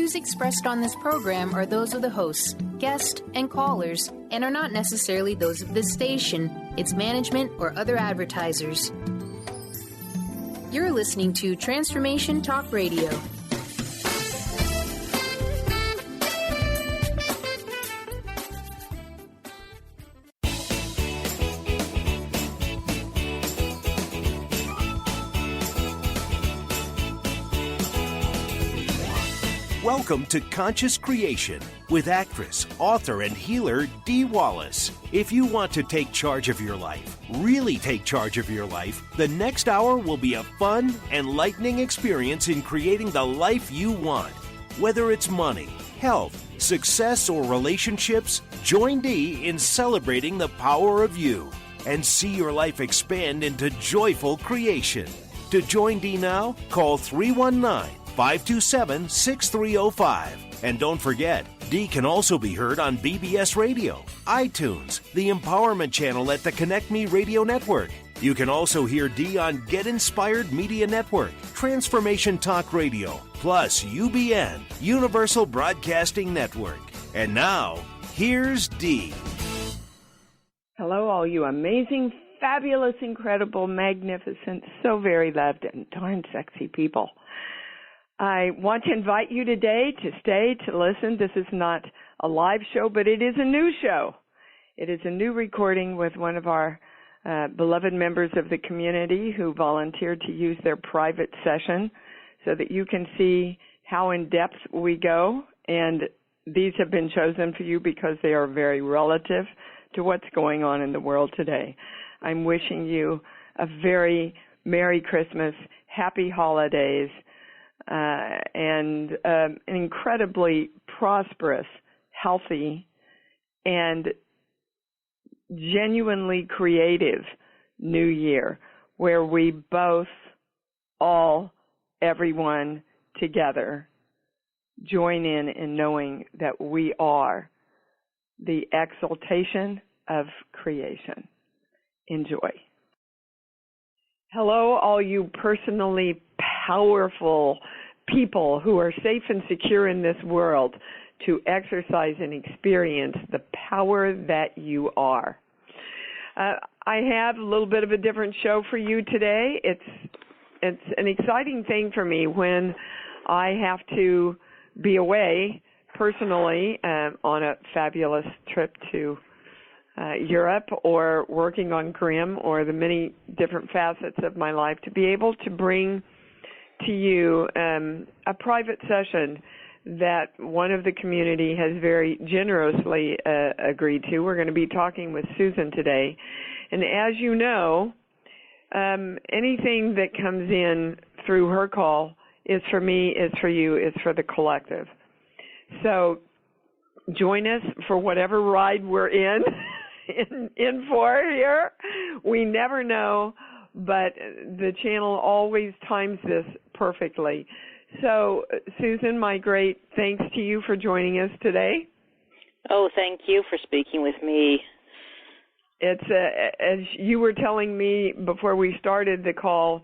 views expressed on this program are those of the hosts, guests, and callers, and are not necessarily those of this station, its management, or other advertisers. You're listening to Transformation Talk Radio. Welcome to Conscious Creation with actress, author, and healer Dee Wallace. If you want to take charge of your life, really take charge of your life, the next hour will be a fun, enlightening experience in creating the life you want. Whether it's money, health, success, or relationships, join Dee in celebrating the power of you and see your life expand into joyful creation. To join Dee now, call 319-527-6305. And don't forget, Dee can also be heard on BBS Radio, iTunes, the Empowerment Channel at the Connect Me Radio Network. You can also hear Dee on Get Inspired Media Network, Transformation Talk Radio, plus UBN, Universal Broadcasting Network. And now, here's Dee. Hello, all you amazing, fabulous, incredible, magnificent, so very loved, and darn sexy people. I want to invite you today to stay, to listen. This is not a live show, but it is a new show. It is a new recording with one of our beloved members of the community who volunteered to use their private session so that you can see how in-depth we go. And these have been chosen for you because they are very relative to what's going on in the world today. I'm wishing you a very Merry Christmas, Happy Holidays, and an incredibly prosperous, healthy, and genuinely creative new year where we both, all, everyone together join in knowing that we are the exaltation of creation. Enjoy. Hello, all you personally powerful people who are safe and secure in this world to exercise and experience the power that you are. I have a little bit of a different show for you today. It's an exciting thing for me when I have to be away personally on a fabulous trip to Europe or working on Grimm or the many different facets of my life, to be able to bring to you a private session that one of the community has very generously agreed to. We're going to be talking with Susan today. And as you know, anything that comes in through her call is for me, is for you, is for the collective. So join us for whatever ride we're in for here. We never know, but the channel always times this perfectly. So, Susan, my great thanks to you for joining us today. Oh, thank you for speaking with me. It's as you were telling me before we started the call,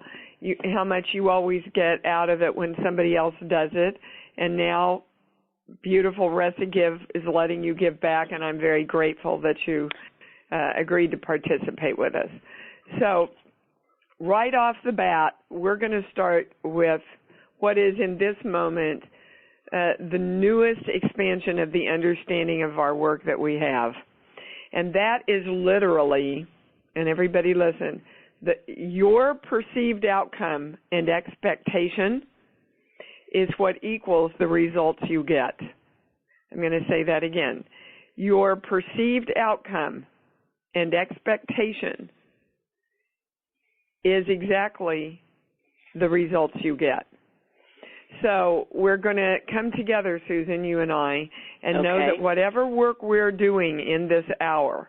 how much you always get out of it when somebody else does it, and now beautiful Recigive is letting you give back, and I'm very grateful that you agreed to participate with us. So, right off the bat, we're going to start with what is in this moment the newest expansion of the understanding of our work that we have. And that is literally, and everybody listen, your perceived outcome and expectation is what equals the results you get. I'm going to say that again. Your perceived outcome and expectation is exactly the results you get. So we're going to come together, Susan, you and I, and know that whatever work we're doing in this hour,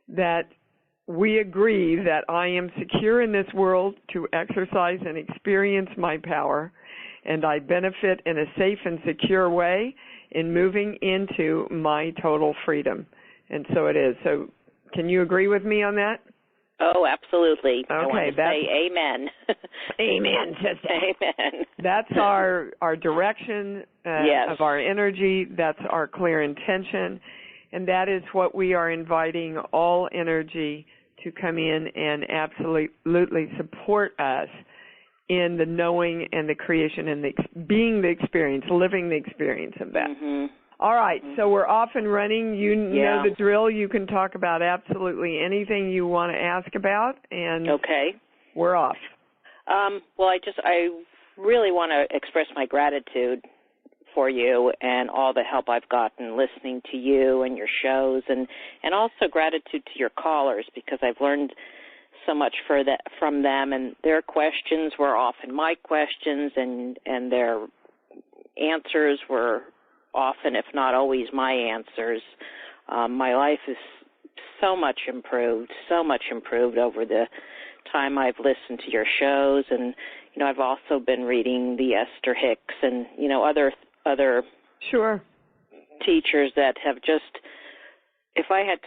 that we agree that I am secure in this world to exercise and experience my power, and I benefit in a safe and secure way in moving into my total freedom. And so it is. So can you agree with me on that? Oh, absolutely. Okay, I want to say amen. Amen, sister. Amen. That's our direction Yes. of our energy. That's our clear intention. And that is what we are inviting all energy to come in and absolutely support us in the knowing and the creation and being the experience, living the experience of that. Mm-hmm. All right, so we're off and running. You know the drill. You can talk about absolutely anything you want to ask about, and we're off. Well, I really want to express my gratitude for you and all the help I've gotten listening to you and your shows, and also gratitude to your callers, because I've learned so much from them, and their questions were often my questions, and their answers were often, if not always, my answers. My life is so much improved over the time I've listened to your shows, and I've also been reading the Esther Hicks and other teachers that have just. If I had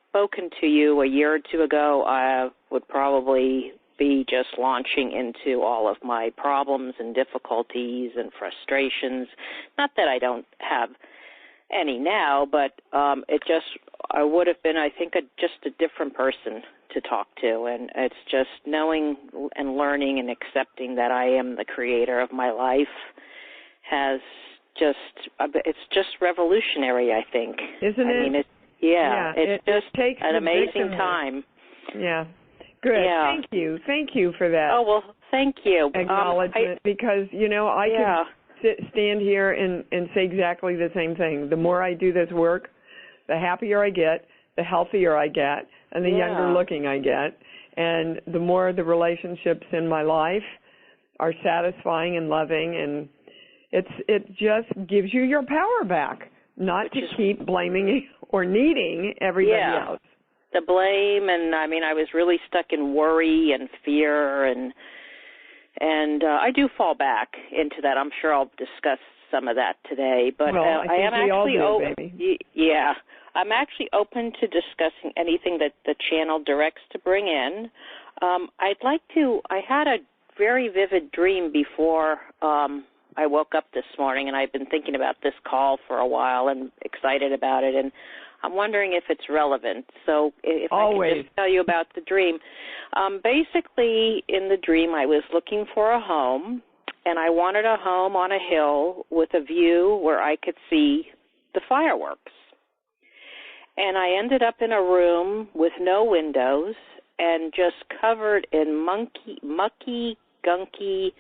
spoken to you a year or two ago, I would probably be just launching into all of my problems and difficulties and frustrations. Not that I don't have any now, but I would have been, I think, just a different person to talk to. And it's just knowing and learning and accepting that I am the creator of my life it's just revolutionary, I think. Isn't it? I mean, it just takes an amazing time. Yeah. Good. Yeah. Thank you for that. Oh, well, thank you. Acknowledgement, because, I could stand here and say exactly the same thing. The more I do this work, the happier I get, the healthier I get, and the younger looking I get. And the more the relationships in my life are satisfying and loving, and it just gives you your power back, not to keep blaming or needing everybody else. The blame, and I was really stuck in worry and fear, and I do fall back into that. I'm sure I'll discuss some of that today, but I am actually open. Yeah, I'm actually open to discussing anything that the channel directs to bring in. I had a very vivid dream before I woke up this morning, and I've been thinking about this call for a while and excited about it, and I'm wondering if it's relevant. So if I could just tell you about the dream. Basically, in the dream, I was looking for a home, and I wanted a home on a hill with a view where I could see the fireworks. And I ended up in a room with no windows and just covered in mucky, gunky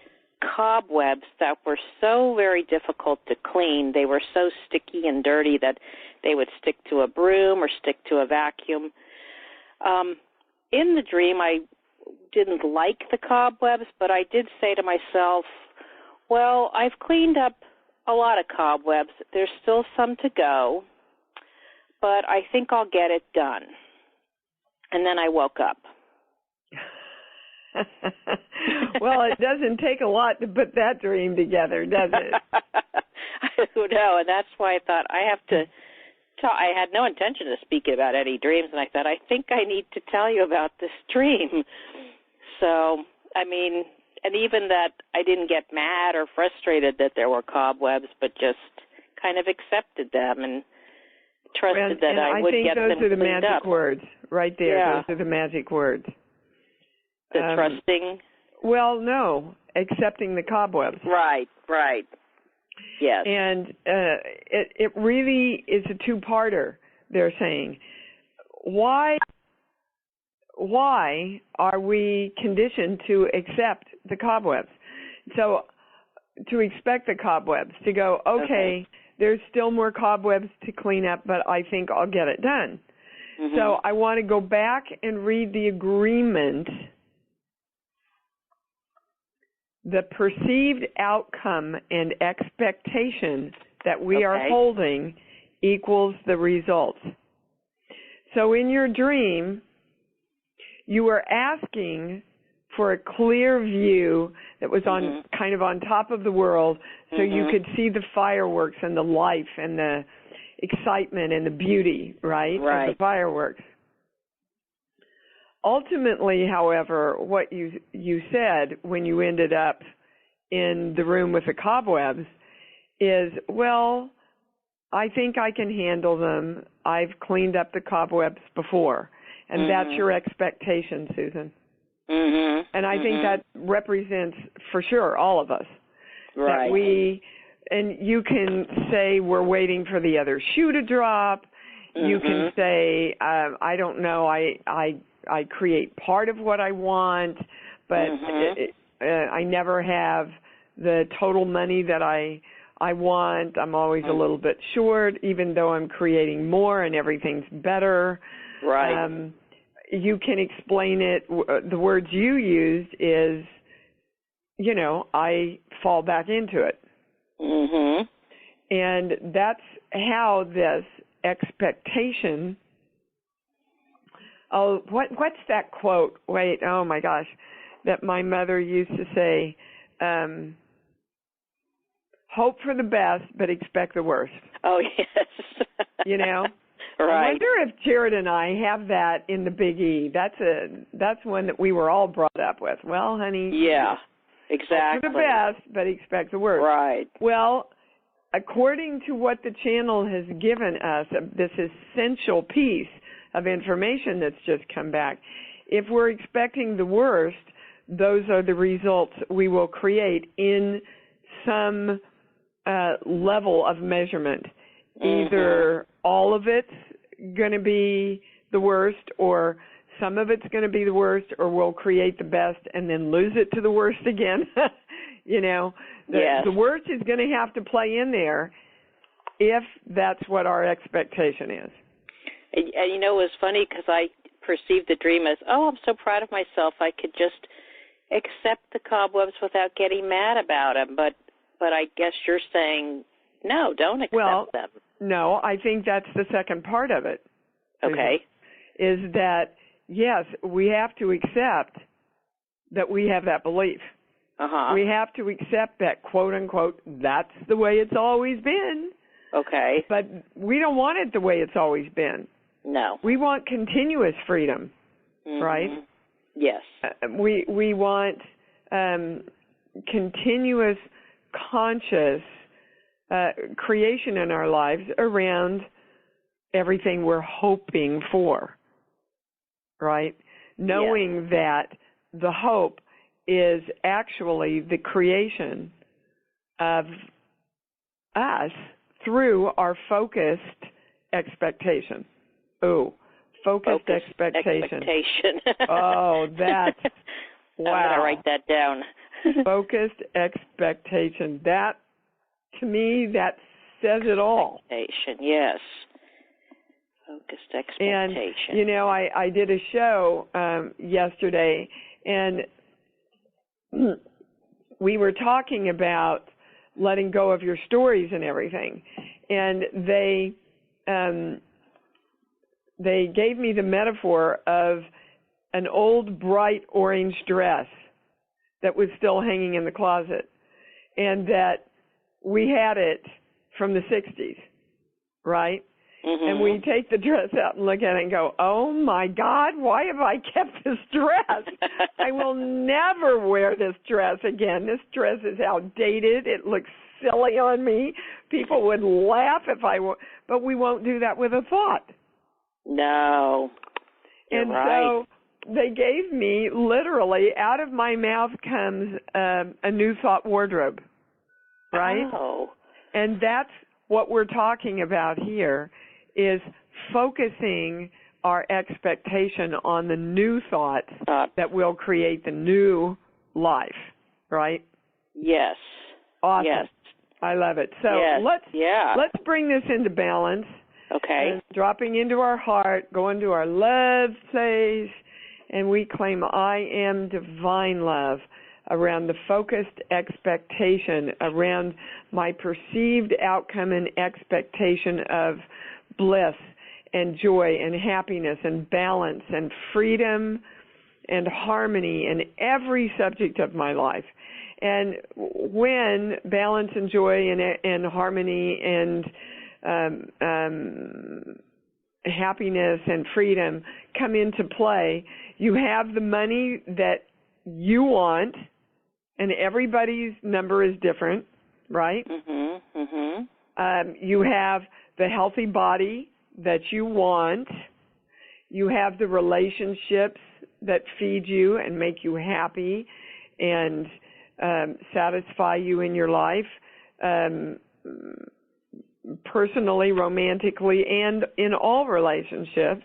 cobwebs that were so very difficult to clean. They were so sticky and dirty that they would stick to a broom or stick to a vacuum. In the dream, I didn't like the cobwebs, but I did say to myself, well, I've cleaned up a lot of cobwebs. There's still some to go, but I think I'll get it done. And then I woke up. Well, it doesn't take a lot to put that dream together, does it? I don't know, and that's why I thought I have to talk. I had no intention of speaking about any dreams, and I thought, I think I need to tell you about this dream. So, and even that I didn't get mad or frustrated that there were cobwebs, but just kind of accepted them and trusted that I would get them cleaned up. I think those are the magic words right there. Yeah. Those are the magic words. The trusting? Well, no, accepting the cobwebs. Right. Yes. And it really is a two-parter, they're saying. Why are we conditioned to accept the cobwebs? So to expect the cobwebs, to go, okay, there's still more cobwebs to clean up, but I think I'll get it done. Mm-hmm. So I want to go back and read the agreement. The perceived outcome and expectation that we are holding equals the results. So in your dream, you were asking for a clear view that was on kind of on top of the world, so you could see the fireworks and the life and the excitement and the beauty, right? Of the fireworks. Ultimately, however, what you said when you ended up in the room with the cobwebs is, well, I think I can handle them. I've cleaned up the cobwebs before. And that's your expectation, Susan. And I think that represents, for sure, all of us. Right. That and you can say we're waiting for the other shoe to drop. You can say, I don't know, I create part of what I want, but I never have the total money that I want. I'm always a little bit short, even though I'm creating more and everything's better. Right. You can explain it. The words you used is, I fall back into it. And that's how this expectation. Oh, what's that quote? Wait, oh my gosh, that my mother used to say, hope for the best, but expect the worst. Oh, yes. I Right. wonder if Jared and I have that in the Big E. That's one that we were all brought up with. Well, honey. Yeah, exactly. Hope for the best, but expect the worst. Right. Well, according to what the channel has given us, this essential piece of information that's just come back, if we're expecting the worst, those are the results we will create in some level of measurement. Either all of it's going to be the worst, or some of it's going to be the worst, or we'll create the best and then lose it to the worst again. The worst is going to have to play in there if that's what our expectation is. And it was funny because I perceived the dream as, I'm so proud of myself. I could just accept the cobwebs without getting mad about them. But I guess you're saying, no, don't accept them. No, I think that's the second part of it. Okay. Is that, yes, we have to accept that we have that belief. We have to accept that, quote unquote, that's the way it's always been. Okay. But we don't want it the way it's always been. No. We want continuous freedom, right? Yes. We want continuous conscious creation in our lives around everything we're hoping for, right? Knowing that the hope is actually the creation of us through our focused expectation. Oh, focused expectation. Oh, that's, wow. I'm going to write that down. Focused expectation. That, to me, that says it all. Expectation, yes. Focused expectation. And, I did a show yesterday, and we were talking about letting go of your stories and everything. And they gave me the metaphor of an old bright orange dress that was still hanging in the closet, and that we had it from the 60s, right? And we take the dress out and look at it and go, oh my God, why have I kept this dress? I will never wear this dress again. This dress is outdated. It looks silly on me. People would laugh if I were, but we won't do that with a thought. No. You're right. So they gave me, literally, out of my mouth comes a new thought wardrobe, right? Oh. And that's what we're talking about here, is focusing our expectation on the new thoughts that will create the new life, right? Yes. Awesome. Yes. I love it. So let's bring this into balance. Okay. Dropping into our heart, going to our love place, and we claim I am divine love around the focused expectation, around my perceived outcome and expectation of bliss and joy and happiness and balance and freedom and harmony in every subject of my life. And when balance and joy and harmony and happiness and freedom come into play. You have the money that you want, and everybody's number is different, right? You have the healthy body that you want. You have the relationships that feed you and make you happy and satisfy you in your life, personally, romantically, and in all relationships.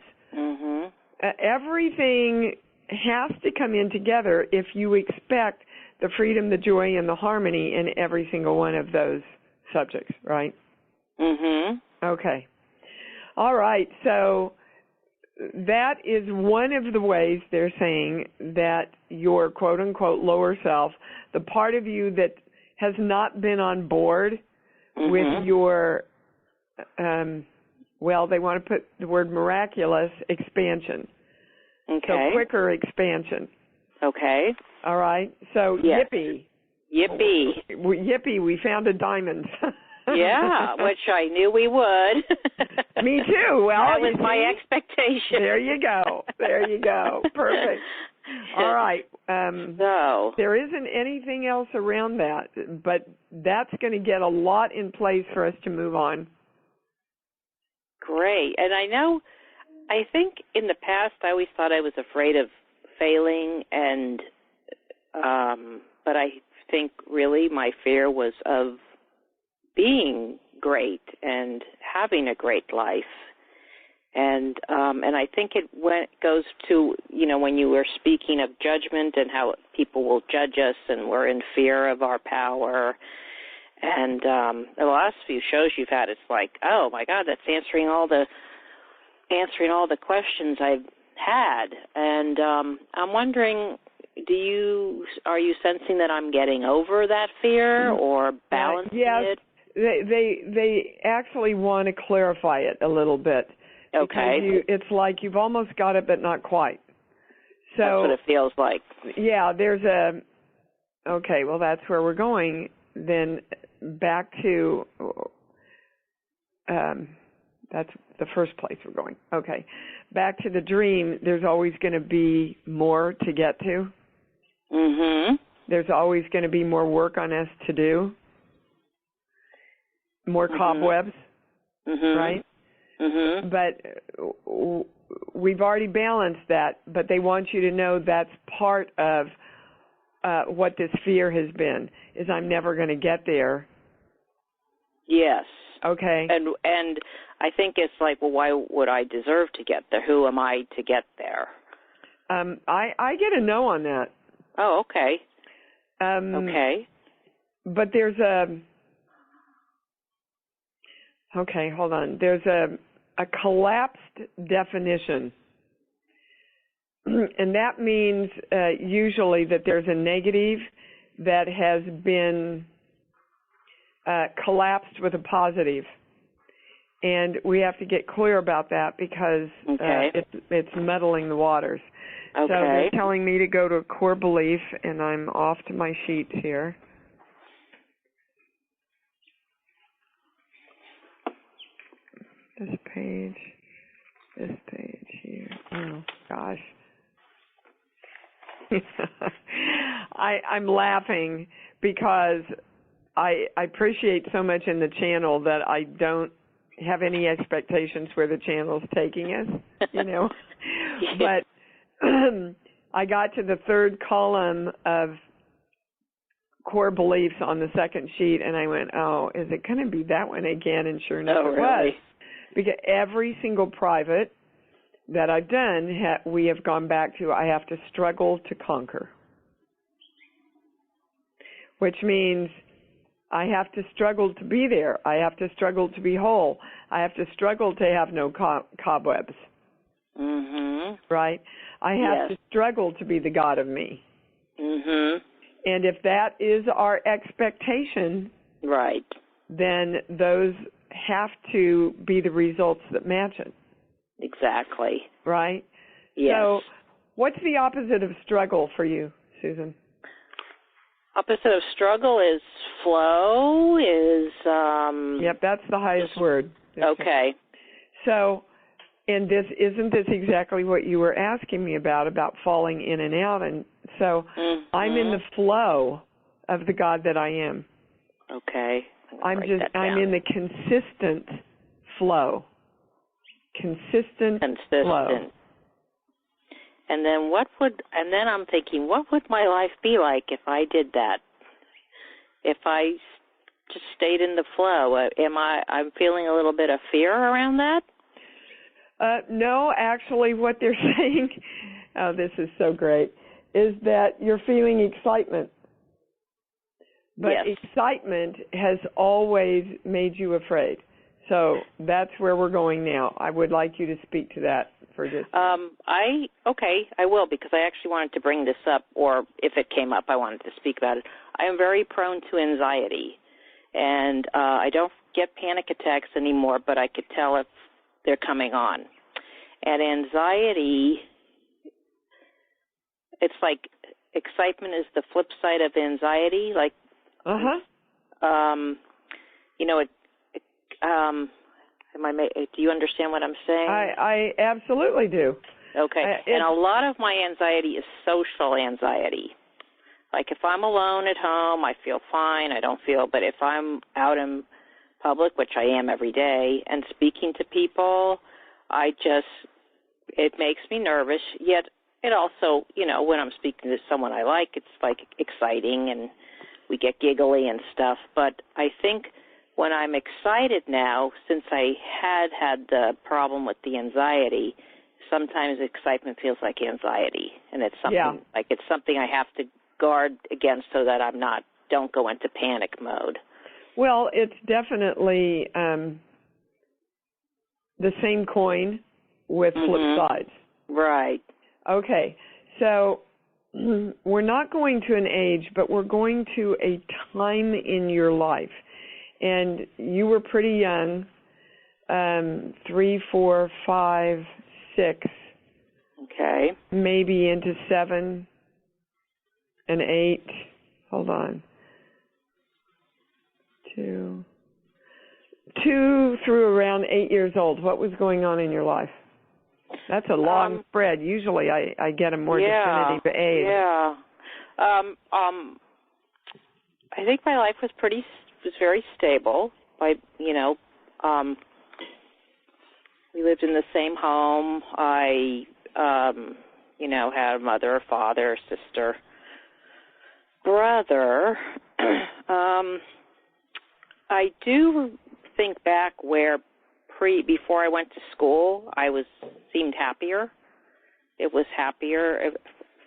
Everything has to come in together if you expect the freedom, the joy, and the harmony in every single one of those subjects, right? Okay. All right. So that is one of the ways they're saying that your quote-unquote lower self, the part of you that has not been on board with your, well, they want to put the word miraculous expansion. So quicker expansion. All right. So yippee. Yippee, we found a diamond. Yeah, which I knew we would. Me too. Well, that was my expectation. There you go. Perfect. All right. So there isn't anything else around that, but that's going to get a lot in place for us to move on. Great. And I think in the past I always thought I was afraid of failing, and but I think really my fear was of being great and having a great life. And I think it goes to, when you were speaking of judgment and how people will judge us and we're in fear of our power. And the last few shows you've had, it's like, oh my God, that's answering all the questions I've had. And I'm wondering, are you sensing that I'm getting over that fear or balancing it? They actually want to clarify it a little bit. Okay. It's like you've almost got it, but not quite. So that's what it feels like. Yeah, okay, well, that's where we're going. Then back to, that's the first place we're going. Okay. Back to the dream, there's always going to be more to get to. There's always going to be more work on us to do. More cobwebs, right? But we've already balanced that, but they want you to know that's part of what this fear has been, is I'm never going to get there. Yes. Okay. And I think it's like, well, why would I deserve to get there? Who am I to get there? I get a no on that. Oh, okay. Okay. But there's okay, hold on. There's a collapsed definition. And that means usually that there's a negative that has been collapsed with a positive. And we have to get clear about that because it's muddling the waters. Okay. So they're telling me to go to core belief, and I'm off to my sheets here. This page here. Oh, gosh. I'm laughing because I appreciate so much in the channel that I don't have any expectations where the channel's taking us, But I got to the third column of core beliefs on the second sheet, and I went, oh, is it going to be that one again? And sure enough, it was. Because every single private that I've done, we have gone back to, I have to struggle to conquer. Which means I have to struggle to be there. I have to struggle to be whole. I have to struggle to have no cobwebs. Right? I have to struggle to be the God of me. And if that is our expectation, right, then those have to be the results that match it. Exactly. Right? Yes. So what's the opposite of struggle for you, Susan? Opposite of struggle is flow, is... Yep, that's the highest word. Okay. So And isn't this exactly what you were asking me about falling in and out? And so I'm in the flow of the God that I am. Okay. I'm in the consistent flow. Consistent flow. And then I'm thinking, what would my life be like if I did that? If I just stayed in the flow, I'm feeling a little bit of fear around that? No, actually what they're saying, oh, this is so great, is that you're feeling excitement. But yes. Excitement has always made you afraid. So that's where we're going now. I would like you to speak to that for just I will, because I actually wanted to bring this up, or if it came up, I wanted to speak about it. I am very prone to anxiety, and I don't get panic attacks anymore, but I could tell if they're coming on. And anxiety, it's like excitement is the flip side of anxiety. Like, do you understand what I'm saying? I absolutely do. Okay. And a lot of my anxiety is social anxiety. Like if I'm alone at home, I feel fine. I don't feel, but if I'm out in public, which I am every day, and speaking to people, it makes me nervous, yet it also, when I'm speaking to someone I like, it's like exciting and we get giggly and stuff. But I think when I'm excited now, since I had the problem with the anxiety, sometimes excitement feels like anxiety, and it's something it's something I have to guard against so that don't go into panic mode. Well, it's definitely the same coin with flip sides. Right. Okay. So we're not going to an age, but we're going to a time in your life. And you were pretty young, 3, 4, 5, 6. Okay. Maybe into 7 and 8. Hold on. 2 through around 8 years old. What was going on in your life? That's a long spread. Usually I get a more definitive age. Yeah. I think my life was very stable. We lived in the same home. I, had a mother, father, sister, brother. I do think back where before I went to school, seemed happier. It was happier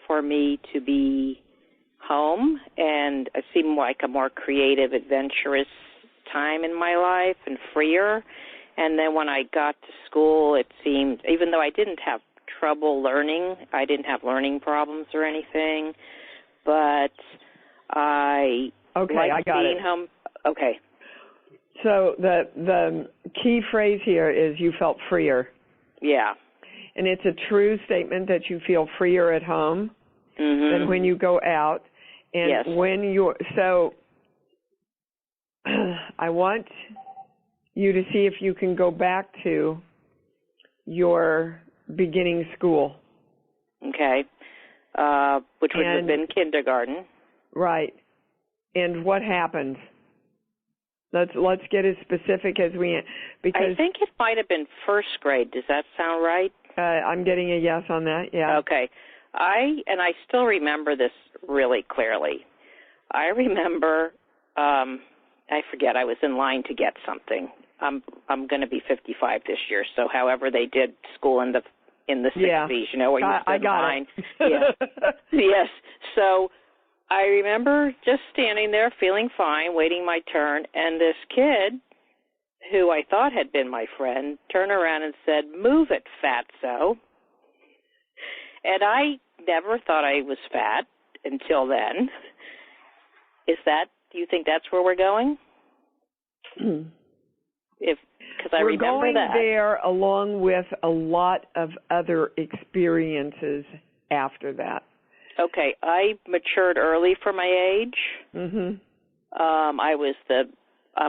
for me to be home, and it seemed like a more creative, adventurous time in my life and freer. And then when I got to school, it seemed, even though I didn't have trouble learning, I didn't have learning problems or anything, but I liked being home. Okay. So the key phrase here is you felt freer. Yeah. And it's a true statement that you feel freer at home than when you go out. And when so I want you to see if you can go back to your beginning school. Okay. Which would have been kindergarten. Right. And what happened? Let's get as specific as we can. Because I think it might have been first grade. Does that sound right? I'm getting a yes on that, yeah. Okay. I still remember this really clearly. I remember, I forget, I was in line to get something. I'm going to be 55 this year, so however they did school in the 60s, where you stood in line. Yes. So I remember just standing there feeling fine, waiting my turn, and this kid, who I thought had been my friend, turned around and said, "Move it, fatso." And I never thought I was fat until then. Do you think that's where we're going? Because I remember that. We're going there along with a lot of other experiences after that. Okay, I matured early for my age. I'm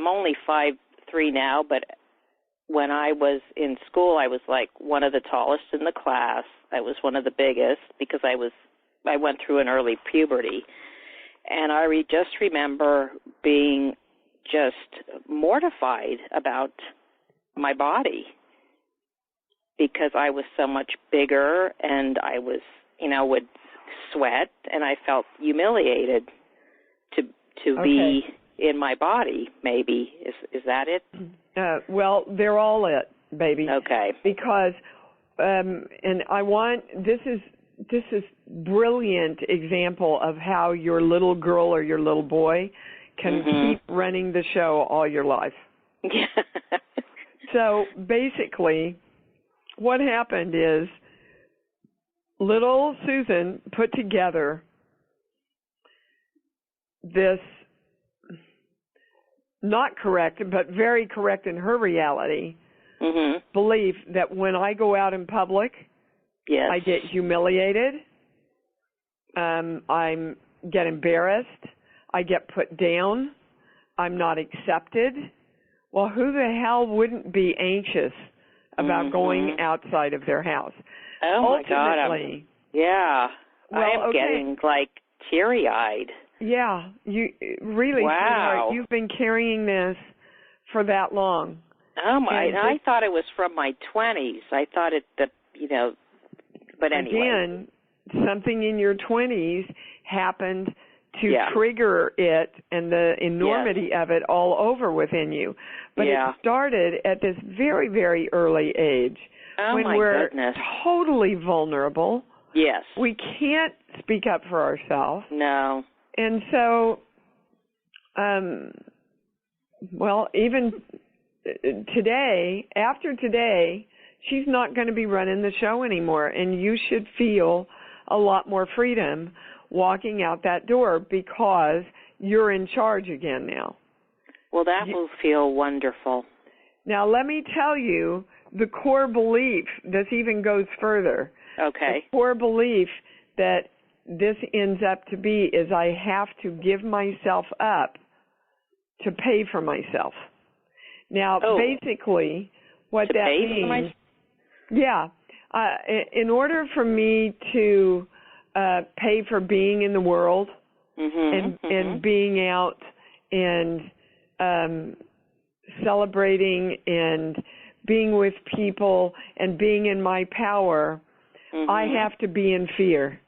only 5'3" now, but when I was in school, I was like one of the tallest in the class. I was one of the biggest because I went through an early puberty. And I just remember being just mortified about my body because I was so much bigger, and I was, would sweat, and I felt humiliated to be in my body, maybe. Is that it? Well, they're all it, baby. Okay. Because, and this is brilliant example of how your little girl or your little boy can keep running the show all your life. Yeah. So basically, what happened is little Susan put together this not correct, but very correct in her reality, belief that when I go out in public, yes, I get humiliated, I get embarrassed, I get put down, I'm not accepted. Well, who the hell wouldn't be anxious about going outside of their house? Oh, my God. Yeah. Well, I am getting, teary-eyed. Yeah. You really, wow. Sweetheart, you've been carrying this for that long. Oh, my. I thought it was from my 20s. I thought but anyway. Again, something in your 20s happened to trigger it and the enormity of it all over within you. But it started at this very, very early age when we're totally vulnerable. Yes. We can't speak up for ourselves. No. And so, even today, after today, she's not going to be running the show anymore, and you should feel a lot more freedom walking out that door because you're in charge again now. Well, that will feel wonderful. Now, let me tell you the core belief. This even goes further. Okay. The core belief that this ends up to be is I have to give myself up to pay for myself. Now, basically, what that means, in order for me to pay for being in the world and being out and celebrating and being with people and being in my power, I have to be in fear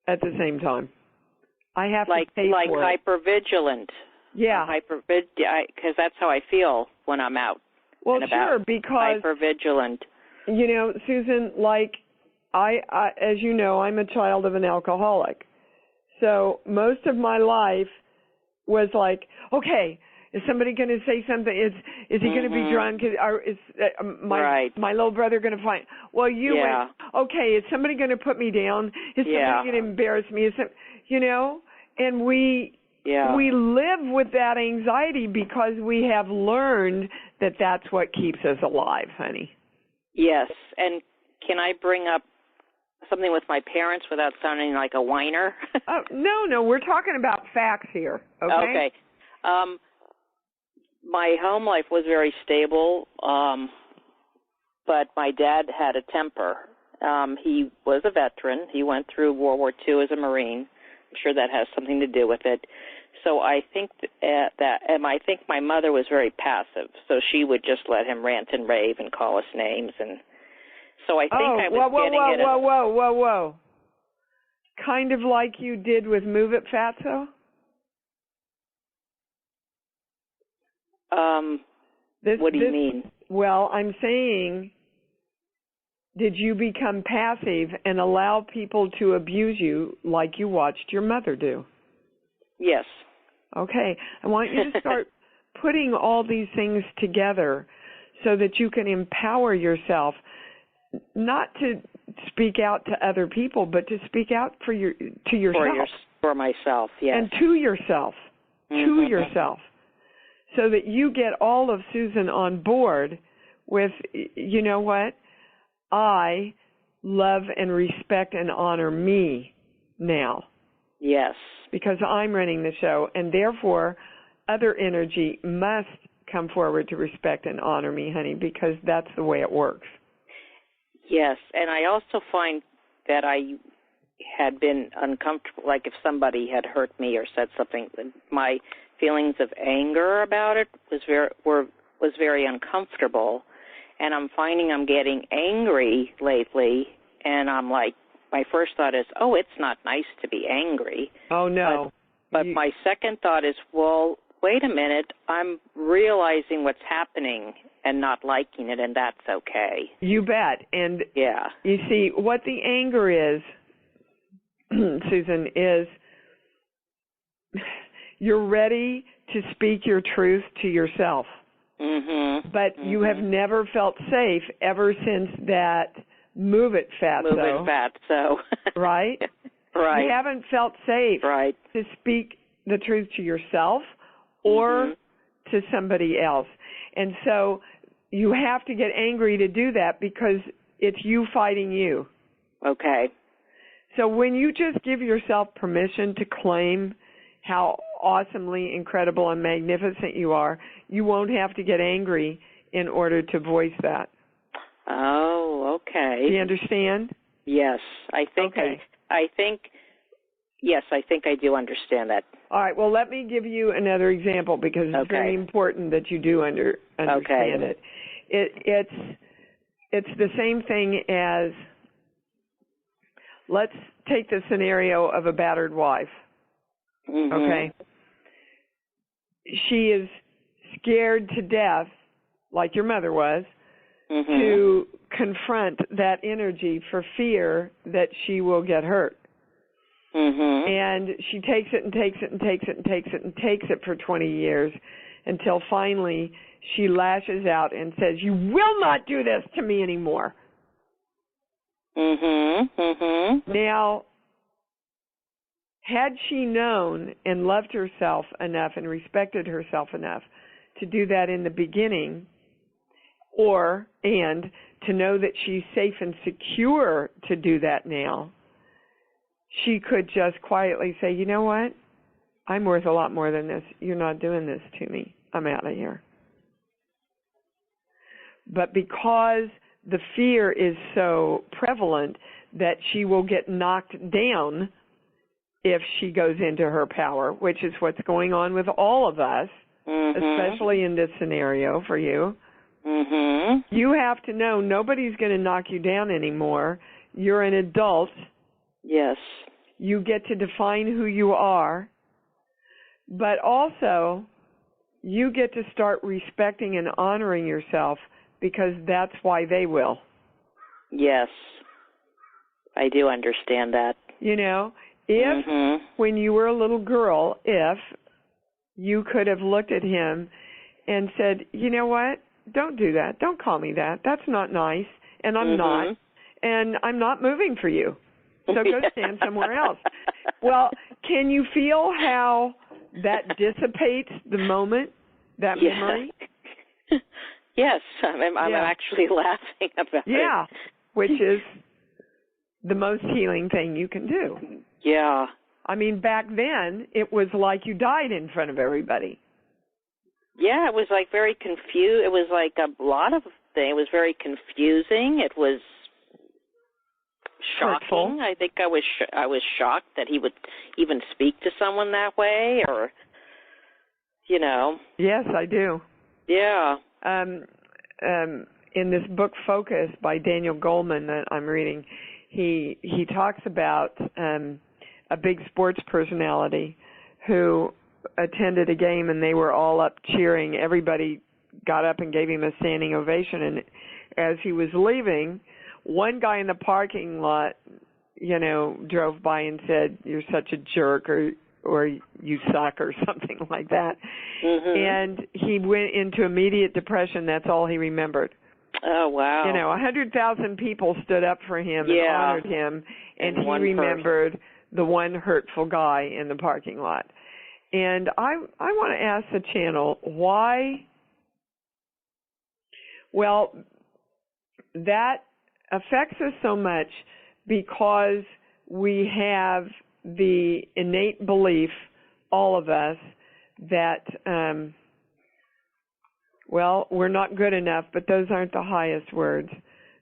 at the same time. I have to pay for it. Like hypervigilant. Yeah. Because that's how I feel when I'm out. Well, sure, because hypervigilant. Susan, as you know, I'm a child of an alcoholic. So most of my life was like, okay, is somebody going to say something? Is he going to be drunk? Or is my little brother going to find? Well, went, okay, is somebody going to put me down? Is somebody going to embarrass me? And we live with that anxiety because we have learned that that's what keeps us alive, honey. Yes, and can I bring up something with my parents without sounding like a whiner? No, we're talking about facts here, okay? Okay. My home life was very stable, but my dad had a temper. He was a veteran. He went through World War II as a Marine. I'm sure that has something to do with it. So I think I think my mother was very passive, so she would just let him rant and rave and call us names, and so I think I was Whoa. Kind of like you did with Move It, Fatso? What do you mean? Well, I'm saying, did you become passive and allow people to abuse you like you watched your mother do? Yes. Okay. I want you to start putting all these things together so that you can empower yourself, not to speak out to other people, but to speak out to yourself. For myself, yes. And to yourself. To yourself. So that you get all of Susan on board with, you know what? I love and respect and honor me now. Yes. Because I'm running the show, and therefore other energy must come forward to respect and honor me, honey, because that's the way it works. Yes, and I also find that I had been uncomfortable, like if somebody had hurt me or said something, my feelings of anger about it was very uncomfortable, and I'm finding I'm getting angry lately, and I'm like, my first thought is, oh, it's not nice to be angry. Oh, no. But my second thought is, well, wait a minute, I'm realizing what's happening and not liking it, and that's okay. You bet. And yeah, you see, what the anger is, Susan, is you're ready to speak your truth to yourself. Mm-hmm. But you have never felt safe ever since that Move It Fatso. Right? Right. You haven't felt safe to speak the truth to yourself or to somebody else. And so you have to get angry to do that because it's you fighting you. Okay. So when you just give yourself permission to claim how awesomely incredible and magnificent you are, you won't have to get angry in order to voice that. Oh, okay. Do you understand? Yes, I think yes, I think I do understand that. All right, well, let me give you another example because it's very important that you do understand it. It's the same thing as, let's take the scenario of a battered wife. Okay? She is scared to death, like your mother was, to confront that energy for fear that she will get hurt. And she takes it and takes it and takes it and takes it and takes it for 20 years until finally she lashes out and says, "You will not do this to me anymore." Now, had she known and loved herself enough and respected herself enough to do that in the beginning, and to know that she's safe and secure to do that now, she could just quietly say, "You know what? I'm worth a lot more than this. You're not doing this to me. I'm out of here." But because the fear is so prevalent that she will get knocked down if she goes into her power, which is what's going on with all of us, especially in this scenario for you. You have to know nobody's going to knock you down anymore. You're an adult. Yes. You get to define who you are, but also you get to start respecting and honoring yourself because that's why they will. Yes. I do understand that. You know, if when you were a little girl, if you could have looked at him and said, "You know what? Don't do that. Don't call me that. That's not nice. And I'm not. And I'm not moving for you. So go stand somewhere else." Well, can you feel how that dissipates the moment, that memory? Yes. I'm actually laughing about it. Yeah, which is the most healing thing you can do. Yeah. I mean, back then, it was like you died in front of everybody. Yeah, it was like very confused. It was like a lot of things. It was very confusing. It was shocking. Hurtful. I think I was shocked that he would even speak to someone that way, or, you know. Yes, I do. Yeah. In this book, Focus, by Daniel Goleman that I'm reading, he talks about a big sports personality who attended a game and they were all up cheering. Everybody got up and gave him a standing ovation. And as he was leaving, one guy in the parking lot, you know, drove by and said, "You're such a jerk," or "You suck," or something like that. And he went into immediate depression. That's all he remembered. Oh, wow. You know, 100,000 people stood up for him and honored him, and he remembered the one hurtful guy in the parking lot. And I want to ask the channel, why? Well, that affects us so much because we have the innate belief, all of us, that Well, we're not good enough, but those aren't the highest words.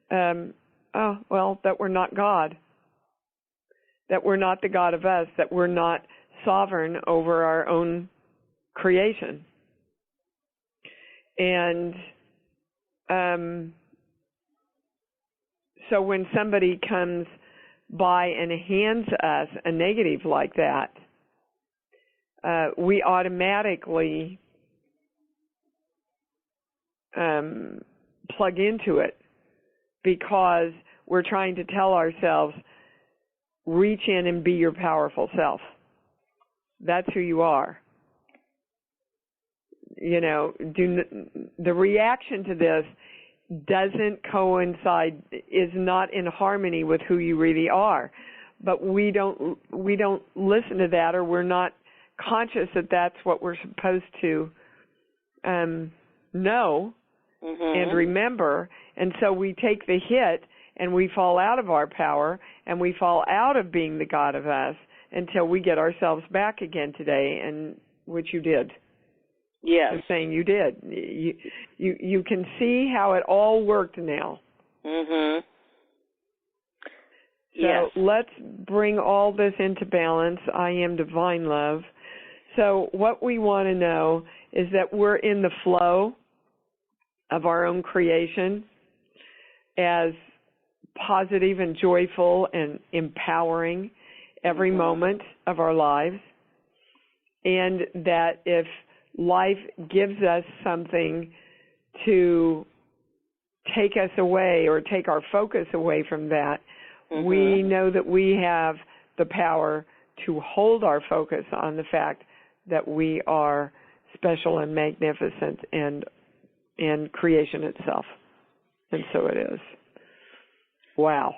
That we're not God. That we're not the God of us, that we're not sovereign over our own creation. And so when somebody comes by and hands us a negative like that, we automatically plug into it because we're trying to tell ourselves, reach in and be your powerful self. That's who you are. You know, the reaction to this doesn't coincide, is not in harmony with who you really are. But we don't listen to that, or we're not conscious that that's what we're supposed to know and remember. And so we take the hit and we fall out of our power and we fall out of being the God of us until we get ourselves back again today, and which you did. Yes. I'm saying you did. You can see how it all worked now. Mhm. So yes. Let's bring all this into balance. I am divine love. So what we want to know is that we're in the flow of our own creation as positive and joyful and empowering every moment of our lives. And that if life gives us something to take us away or take our focus away from that, we know that we have the power to hold our focus on the fact that we are special and magnificent and creation itself. And so it is. Wow.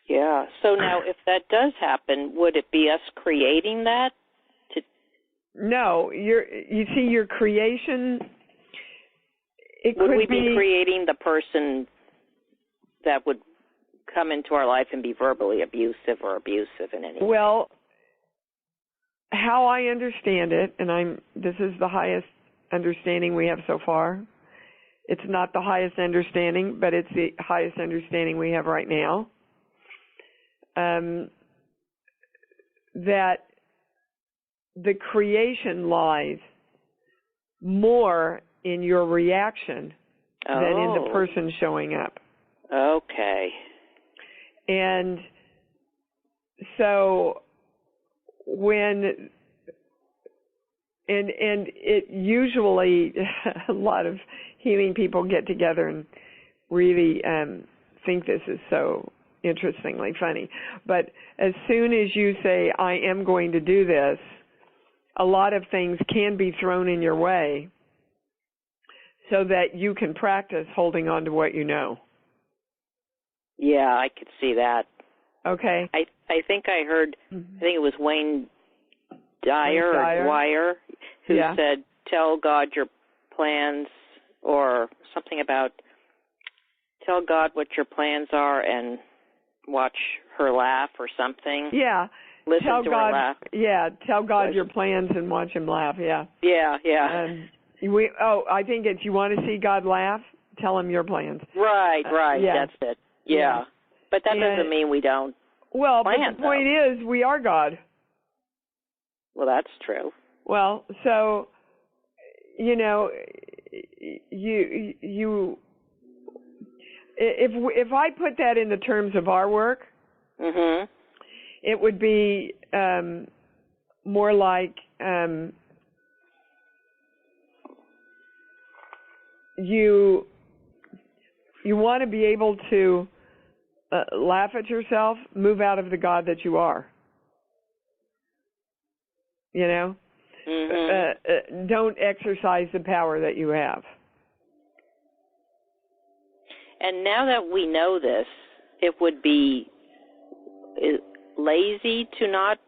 Yeah. So now if that does happen, would it be us creating that? No, you see your creation, it would could we be creating the person that would come into our life and be verbally abusive or abusive in any way? Well, how I understand it, and this is the highest understanding we have so far. It's not the highest understanding, but it's the highest understanding we have right now. That the creation lies more in your reaction than in the person showing up. Okay. And so when and it usually a lot of healing people get together and really think this is so interestingly funny. But as soon as you say, I am going to do this, a lot of things can be thrown in your way so that you can practice holding on to what you know. Yeah, I could see that. Okay. I think I heard, I think it was Wayne Dyer, who said, tell God your plans, or something about tell God what your plans are and watch her laugh or something. Yeah. Listen tell to God, her laugh. Yeah, tell God your plans and watch him laugh, yeah. Yeah. I think it's you want to see God laugh, tell him your plans. Right, yeah. That's it. Yeah. But that doesn't mean we don't Well, plan, but the point is, we are God. Well, that's true. Well, so, you know, if I put that in the terms of our work, it would be more like you want to be able to laugh at yourself, move out of the God that you are. You know? Don't exercise the power that you have. And now that we know this, it would be lazy to not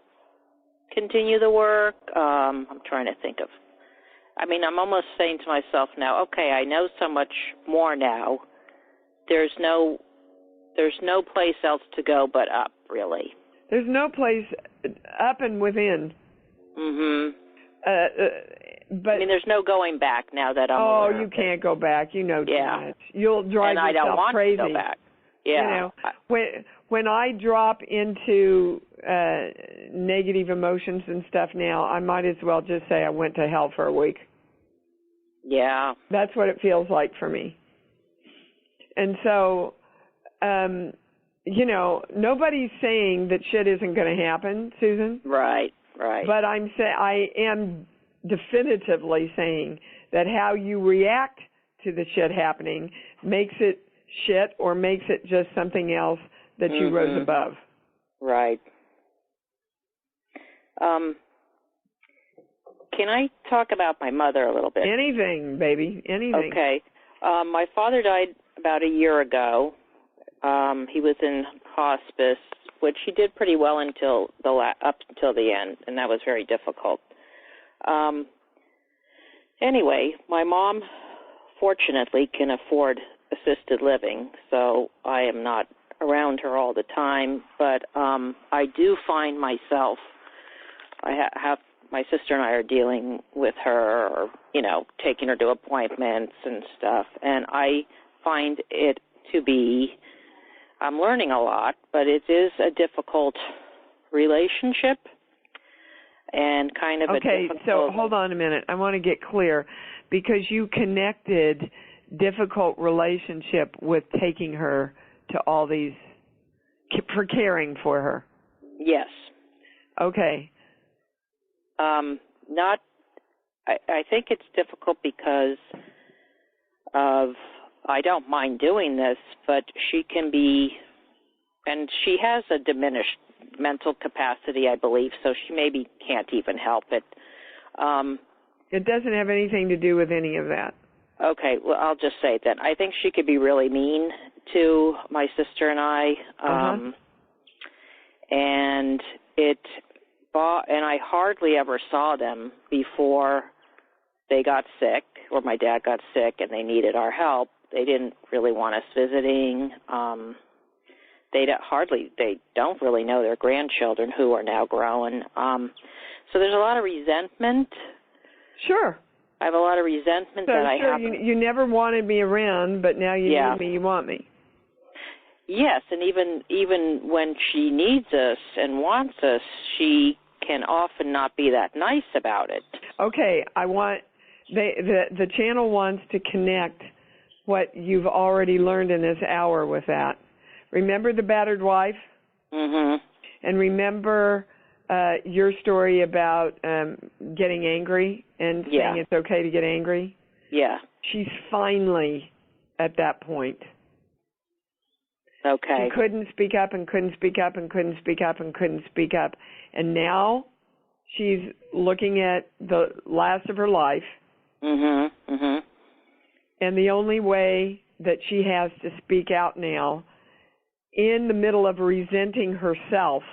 continue the work. I'm trying to think of. I'm almost saying to myself now, okay, I know so much more now. There's no place else to go but up, really. There's no place up and within. but I mean, there's no going back now that I'm oh, aware you of can't go back. You know too Yeah. much. You'll drive and I yourself don't want crazy. to go back. Yeah. You know, when I drop into negative emotions and stuff now, I might as well just say I went to hell for a week. Yeah. That's what it feels like for me. And so, you know, nobody's saying that shit isn't going to happen, Susan. Right. But I am definitively saying that how you react to the shit happening makes it shit or makes it just something else that you rose above. Right. Can I talk about my mother a little bit? Anything, baby, anything. Okay. My father died about a year ago. He was in hospice, which he did pretty well up until the end, and that was very difficult. Anyway, my mom, fortunately, can afford assisted living, so I am not around her all the time, but I do find myself, my sister and I are dealing with her, or, you know, taking her to appointments and stuff, and I find it to be, I'm learning a lot, but it is a difficult relationship and kind of a difficult... Okay, so hold on a minute. I want to get clear, because you connected difficult relationship with taking her to all these, for caring for her. Yes. Okay. I think it's difficult because of, I don't mind doing this, but she can be, and she has a diminished mental capacity, I believe, so she maybe can't even help it. It doesn't have anything to do with any of that. Okay, well, I'll just say it then. I think she could be really mean to my sister and I, and I hardly ever saw them before they got sick, or my dad got sick, and they needed our help. They didn't really want us visiting. They don't really know their grandchildren, who are now grown. So there's a lot of resentment. Sure. I have a lot of resentment that I have. You never wanted me around, but now you need me, you want me. Yes, and even when she needs us and wants us, she can often not be that nice about it. Okay, the channel wants to connect what you've already learned in this hour with that. Remember the battered wife? Mm-hmm. And remember your story about getting angry and saying it's okay to get angry? Yeah. She's finally at that point. Okay. She couldn't speak up and couldn't speak up and couldn't speak up and couldn't speak up. And now she's looking at the last of her life. Mm-hmm. Mm-hmm. And the only way that she has to speak out now, in the middle of resenting herself,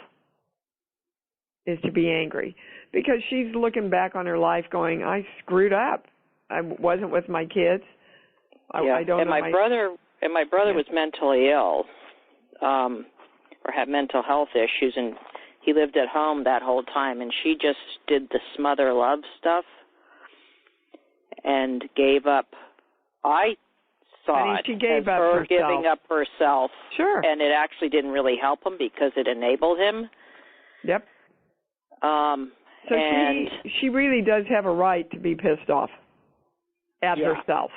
is to be angry. Because she's looking back on her life going, I screwed up. I wasn't with my kids. I don't and know my brother was mentally ill, or had mental health issues, and he lived at home that whole time, and she just did the smother love stuff and gave up. I saw she gave up her herself. giving up herself. Sure. And it actually didn't really help him because it enabled him. Yep. So she really does have a right to be pissed off at herself.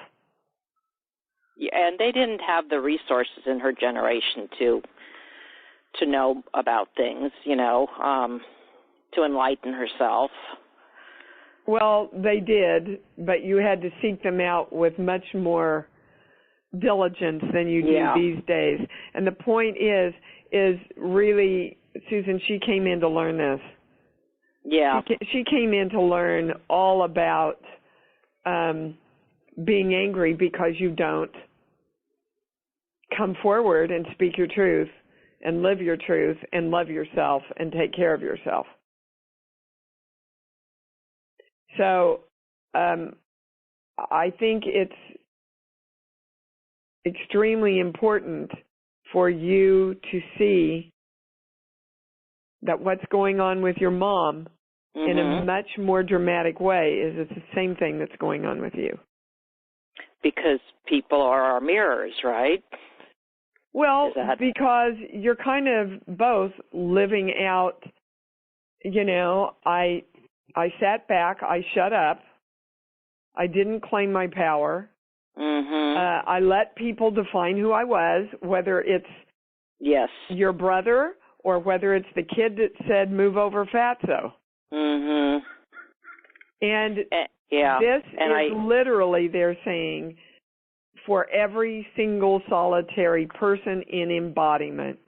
Yeah, and they didn't have the resources in her generation to know about things, to enlighten herself. Well, they did, but you had to seek them out with much more diligence than you do these days. And the point is really, Susan, she came in to learn this. Yeah. She came in to learn all about being angry because you don't come forward and speak your truth and live your truth and love yourself and take care of yourself. So I think it's extremely important for you to see that what's going on with your mom in a much more dramatic way is it's the same thing that's going on with you. Because people are our mirrors, right? Well, because you're kind of both living out, I sat back, I shut up, I didn't claim my power, I let people define who I was, whether it's your brother or whether it's the kid that said, move over, fatso. And this is literally, they're saying, for every single solitary person in embodiment.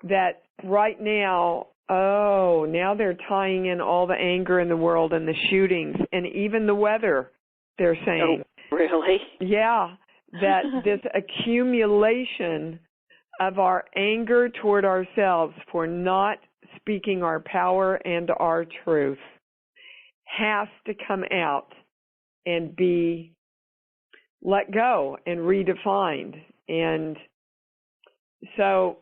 That right now, now they're tying in all the anger in the world and the shootings and even the weather, they're saying. Oh, really? Yeah, that this accumulation of our anger toward ourselves for not speaking our power and our truth has to come out and be let go and redefined. And so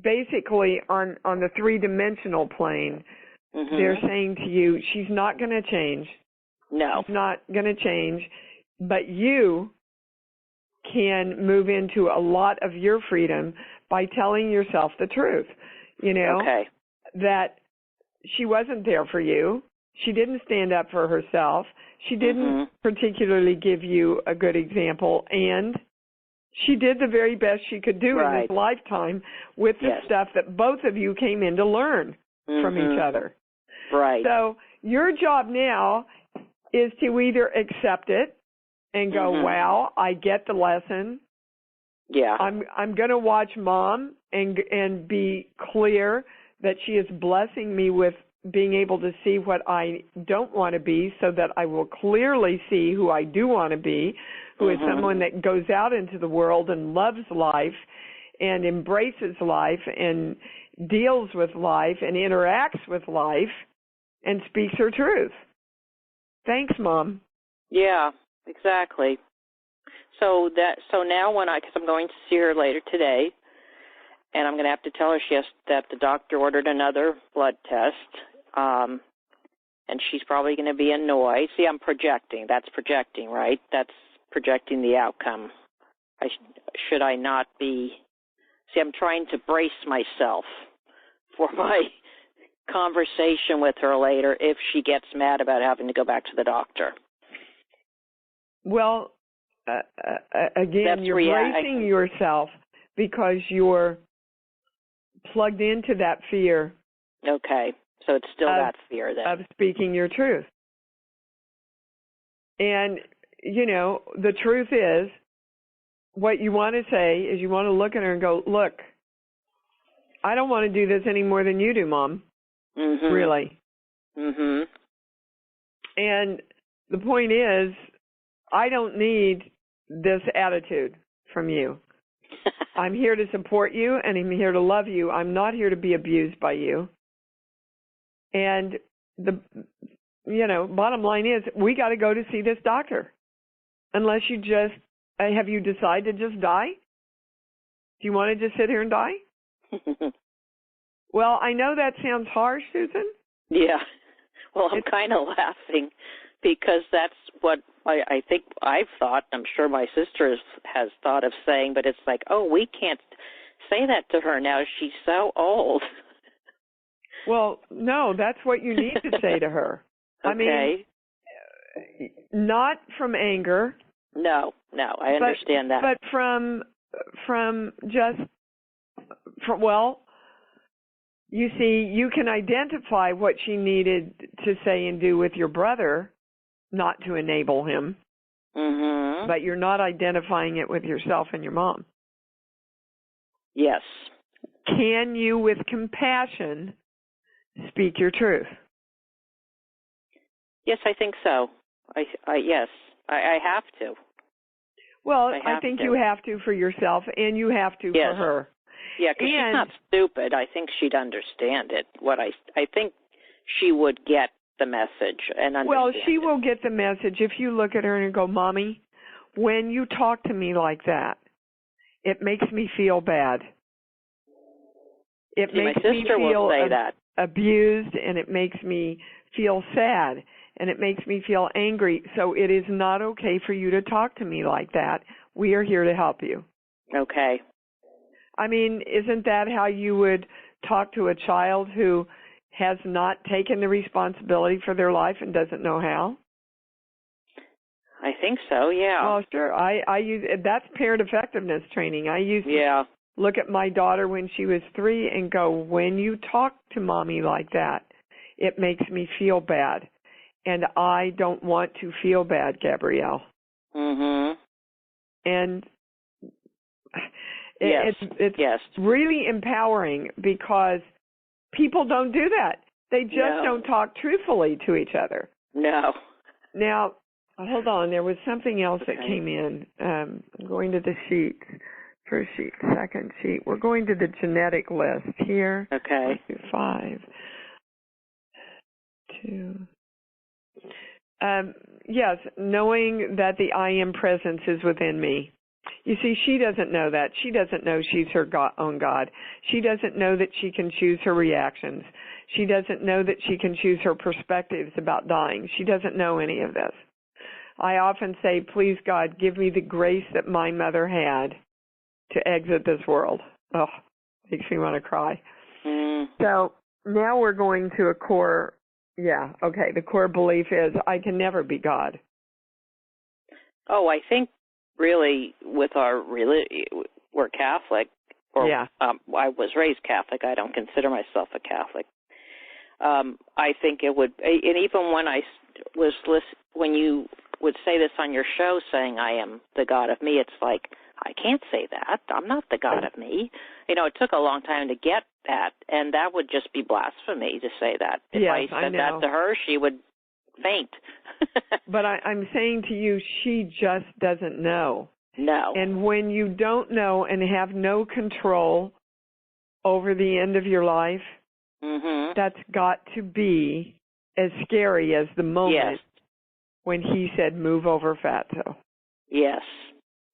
basically on the three-dimensional plane, they're saying to you, she's not going to change. No. She's not going to change, but you can move into a lot of your freedom by telling yourself the truth, that she wasn't there for you. She didn't stand up for herself. She didn't particularly give you a good example, and she did the very best she could do in this lifetime with the stuff that both of you came in to learn from each other. Right. So your job now is to either accept it and go, wow, I get the lesson. Yeah. I'm going to watch Mom and be clear that she is blessing me with being able to see what I don't want to be so that I will clearly see who I do want to be, who is someone that goes out into the world and loves life and embraces life and deals with life and interacts with life and speaks her truth. Thanks, Mom. Yeah, exactly. So now because I'm going to see her later today, and I'm going to have to tell her that the doctor ordered another blood test, and she's probably going to be annoyed. See, I'm projecting. That's projecting, right? That's projecting the outcome. Should I not be? See, I'm trying to brace myself for my conversation with her later if she gets mad about having to go back to the doctor. Well, again, you're bracing yourself because you're plugged into that fear. Okay, so it's still that fear then. Of speaking your truth. And, the truth is, what you want to say is you want to look at her and go, look, I don't want to do this any more than you do, Mom. Really. And the point is, I don't need this attitude from you. I'm here to support you, and I'm here to love you. I'm not here to be abused by you. And the, bottom line is, we got to go to see this doctor. Unless you have you decided to just die? Do you want to just sit here and die? Well, I know that sounds harsh, Susan. Yeah. Well, I'm kind of laughing because that's what I think I've thought. I'm sure my sister has thought of saying, but it's like, oh, we can't say that to her now. She's so old. Well, no, that's what you need to say to her. Okay. I mean, not from anger. No, I understand that. But from you see, you can identify what she needed to say and do with your brother, not to enable him. But you're not identifying it with yourself and your mom. Yes. Can you, with compassion, speak your truth? Yes, I think so. Yes, I have to. Well, I think you have to for yourself, and you have to for her. Yeah, because she's not stupid. I think she'd understand it. I think she would get the message and understand. Well, she will get the message if you look at her and go, Mommy, when you talk to me like that, it makes me feel bad. It See, makes my me sister feel will say that. abused, and it makes me feel sad, and it makes me feel angry. So it is not okay for you to talk to me like that. We are here to help you. Okay. I mean, isn't that how you would talk to a child who has not taken the responsibility for their life and doesn't know how? I think so, yeah. Well, sure. I use that's parent effectiveness training. I used to look at my daughter when she was 3 and go, when you talk to mommy like that, it makes me feel bad. And I don't want to feel bad, Gabrielle. Mm-hmm. And it's really empowering because people don't do that. They just don't talk truthfully to each other. No. Now, hold on. There was something else that came in. I'm going to the sheet. First sheet, second sheet. We're going to the genetic list here. Okay. 5, 2. Yes, knowing that the I am presence is within me. You see, she doesn't know that. She doesn't know she's her own God. She doesn't know that she can choose her reactions. She doesn't know that she can choose her perspectives about dying. She doesn't know any of this. I often say, please, God, give me the grace that my mother had to exit this world. Oh, makes me want to cry. So now we're going to a core, the core belief is I can never be God. Oh, I think really with our we're Catholic, or I was raised Catholic. I don't consider myself a Catholic. I think it would, and even when I was when you would say this on your show, saying I am the God of me, it's like, I can't say that. I'm not the God of me. You know, it took a long time to get that, and that would just be blasphemy to say that. If I said that to her, she would faint. But I'm saying to you, she just doesn't know. No. And when you don't know and have no control over the end of your life, that's got to be as scary as the moment when he said, move over, fatso. Yes.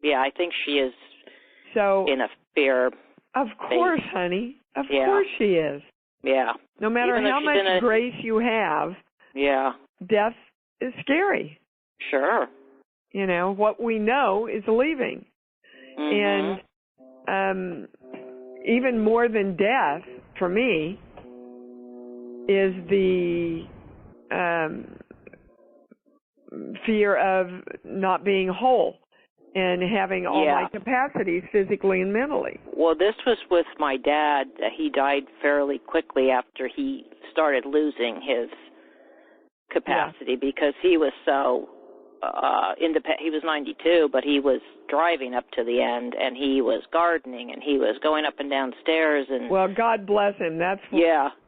Yeah, I think she is in a fear. Of course, honey. Of course she is. Yeah. No matter how much grace you have, death is scary. Sure. You know, what we know is leaving. And even more than death, for me, is the fear of not being whole and having all my capacities physically and mentally. Well, this was with my dad. He died fairly quickly after he started losing his capacity because he was so independent. He was 92, but he was driving up to the end, and he was gardening, and he was going up and down stairs. And well, God bless him. That's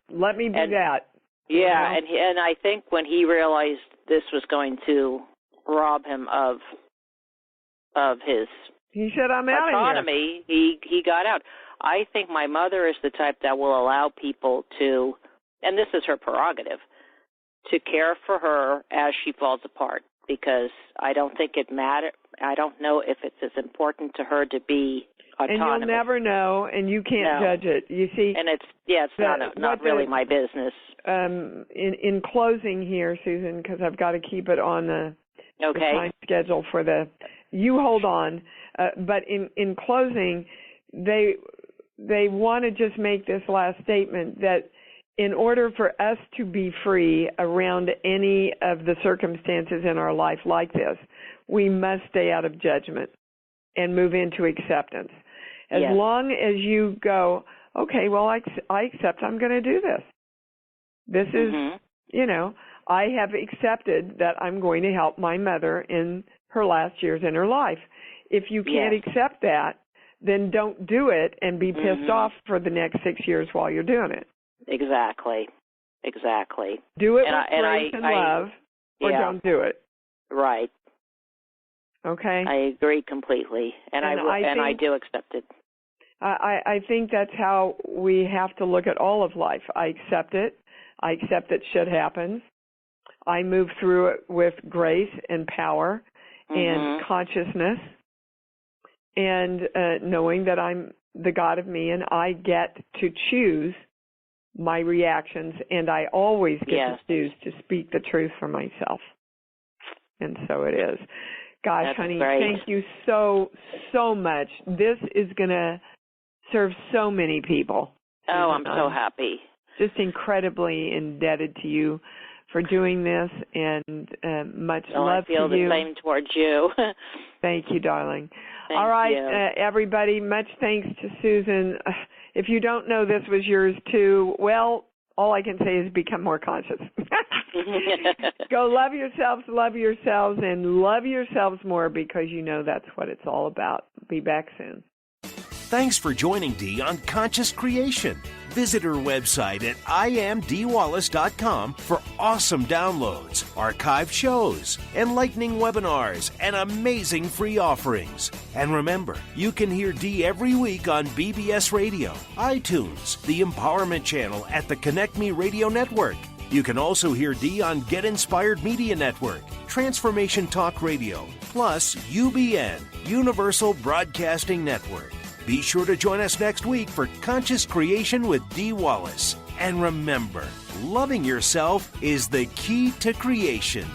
let me do that. Yeah, and I think when he realized this was going to rob him of his he said, I'm out autonomy, of here. he got out. I think my mother is the type that will allow people to, and this is her prerogative, to care for her as she falls apart, because I don't think it matters. I don't know if it's as important to her to be autonomous. And you'll never know, and you can't judge it. You see, and it's not really my business. In closing here, Susan, because I've got to keep it on the time schedule for the. You hold on, but in closing, they want to just make this last statement that in order for us to be free around any of the circumstances in our life like this, we must stay out of judgment and move into acceptance. As long as you go, okay, well, I accept I'm going to do this. This is, I have accepted that I'm going to help my mother in her last years in her life. If you can't accept that, then don't do it and be pissed off for the next 6 years while you're doing it. Exactly. Do it with grace and love, or don't do it. Right. Okay. I agree completely, and I do accept it. I think that's how we have to look at all of life. I accept it. I accept that shit happens. I move through it with grace and power and consciousness, and knowing that I'm the God of me, and I get to choose my reactions, and I always get to choose to speak the truth for myself. And so it is. Gosh, That's honey, great. thank you so, so much. This is going to serve so many people. Oh, I'm so happy. Just incredibly indebted to you for doing this, and much love to you. I feel the same towards you. Thank you, darling. Thank All right, you. Everybody, much thanks to Susan. If you don't know this was yours too, well, all I can say is become more conscious. Go love yourselves, and love yourselves more, because you know that's what it's all about. Be back soon. Thanks for joining Dee on Conscious Creation. Visit her website at IamDeeWallace.com for awesome downloads, archived shows, enlightening webinars, and amazing free offerings. And remember, you can hear Dee every week on BBS Radio, iTunes, the Empowerment Channel at the Connect Me Radio Network. You can also hear Dee on Get Inspired Media Network, Transformation Talk Radio, plus UBN, Universal Broadcasting Network. Be sure to join us next week for Conscious Creation with Dee Wallace. And remember, loving yourself is the key to creation.